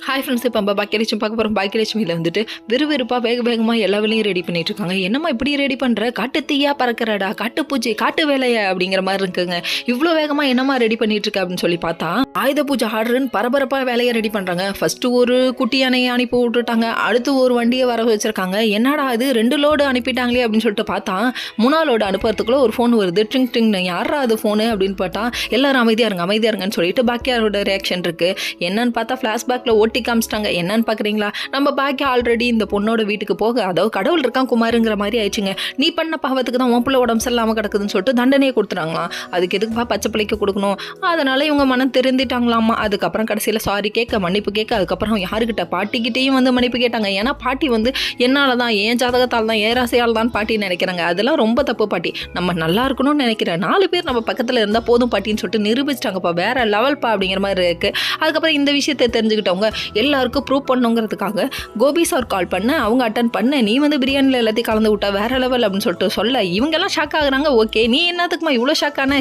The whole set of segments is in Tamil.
ஹாய் ஃப்ரெண்ட்ஸ், இப்போ நம்ம பாக்கியலட்சுமி பார்க்க போகிறோம். பாக்கியலட்சுமியில் வந்துட்டு விறுவிறுப்பாக வேகமாக எல்லா வேலையும் ரெடி பண்ணிட்டு இருக்காங்க. என்னம்மா இப்படி ரெடி பண்ணுற, காட்டு தீயா பறக்கிறடா, காட்டு பூச்சி, காட்டு வேலையா அப்படிங்கிற மாதிரி இருக்குங்க. இவ்வளோ வேகமாக என்னம்மா ரெடி பண்ணிட்டு இருக்க அப்படின்னு சொல்லி பார்த்தா, ஆயுத பூஜை ஆர்டருன்னு பரபரப்பாக வேலையை ரெடி பண்ணுறாங்க. ஃபர்ஸ்ட்டு ஒரு குட்டி யானையை அனுப்பி விட்டுட்டாங்க, அடுத்து ஒரு வண்டியை வர வச்சிருக்காங்க. என்னடா அது 2 லோடு அனுப்பிட்டாங்களே அப்படின்னு சொல்லிட்டு பார்த்தா, 3ஆவது லோடு அனுப்புறதுக்குள்ள ஒரு ஃபோன் வருது. ட்ரிங் ட்ரிங், யாரா அது ஃபோனு அப்படின்னு பார்த்தா, எல்லாரும் அமைதியாக இருங்கன்னு சொல்லிட்டு பாக்கியாரோட ரியாக்ஷன் இருக்கு. என்னன்னு பார்த்தா ஃப்ளாஷ்பேக்கில் ஓட்டி காமிச்சிட்டாங்க. என்னன்னு பார்க்குறீங்களா, நம்ம பாக்கி ஆல்ரெடி இந்த பொண்ணோட வீட்டுக்கு போக, அதாவது கடவுள் இருக்கான் குமாருங்கிற மாதிரி ஆயிடுச்சுங்க. நீ பண்ண பாவத்துக்கு தான் உன் பிள்ளை உடம்பு சரியில்லாமல் கிடக்குதுன்னு சொல்லிட்டு தண்டனையை கொடுத்துறாங்களாம். அதுக்கு எதுக்குப்பா பச்சை பிள்ளைக்கு கொடுக்கணும், அதனால இவங்க மனம் தெரிஞ்சிட்டாங்களாமா. அதுக்கப்புறம் கடைசியில் சாரி கேட்க, மன்னிப்பு கேட்க, அதுக்கப்புறம் யாருக்கிட்ட, பாட்டிக்கிட்டையும் வந்து மன்னிப்பு கேட்டாங்க. ஏன்னா பாட்டி வந்து என்னால் தான், என் ஜாதகத்தால் தான், என் ராசியால் தான் பாட்டி நினைக்கிறாங்க. அதெல்லாம் ரொம்ப தப்பு பாட்டி. நம்ம நல்லா இருக்கணும்னு நினைக்கிறேன் 4 பேர் நம்ம பக்கத்தில் இருந்தால் போதும் பாட்டின்னு சொல்லிட்டு நிரூபிச்சிட்டாங்கப்பா. வேற லெவல்ப்பா அப்படிங்கிற மாதிரி இருக்கு. அதுக்கப்புறம் இந்த விஷயத்தை தெரிஞ்சுக்கிட்டவங்க எல்லாருக்கும் ப்ரூவ் பண்ணுங்கிறதுக்காக கோபி சார் கால் பண்ண, அவங்க அட்டன் பண்ண, நீ வந்து பிரியாணியில் எல்லாத்தையும் கலந்து விட்டா வேற லெவல் அப்படின்னு சொல்லிட்டு சொல்ல, இவங்கெல்லாம் ஷாக் ஆகுறாங்க. ஓகே, நீ என்னத்துக்குமா இவ்வளோ ஷாக்கான,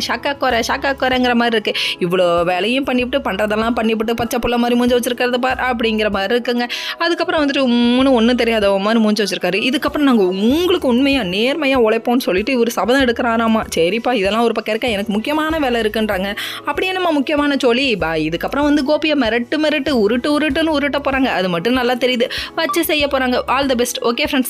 ஷாக்காக்குறங்கிற மாதிரி இருக்கு. இவ்வளோ வேலையும் பண்ணிவிட்டு, பண்ணுறதெல்லாம் பண்ணிவிட்டு, பச்சை புள்ள மாதிரி மூஞ்சி வச்சிருக்கிறத பார் அப்படிங்கிற மாதிரி இருக்குங்க. அதுக்கப்புறம் வந்துட்டு ஒன்றும் தெரியாத மாதிரி மூஞ்சி வச்சிருக்காரு. இதுக்கப்புறம் நாங்கள் உங்களுக்கு உண்மையாக நேர்மையாக உழைப்போம்னு சொல்லிட்டு இவர் சபதம் எடுக்கிறாராமா. சரிப்பா, இதெல்லாம் ஒரு பக்கம் இருக்க, எனக்கு முக்கியமான வேலை இருக்குன்றாங்க. அப்படியே நம்ம முக்கியமான சொல்லி இதுக்கப்புறம் வந்து கோபியை மிரட்டு உருட்டுன்னு உருட்ட போகிறாங்க. அது மட்டும் நல்லா தெரியுது, வச்சு செய்ய போகிறாங்க. All the best. Okay friends.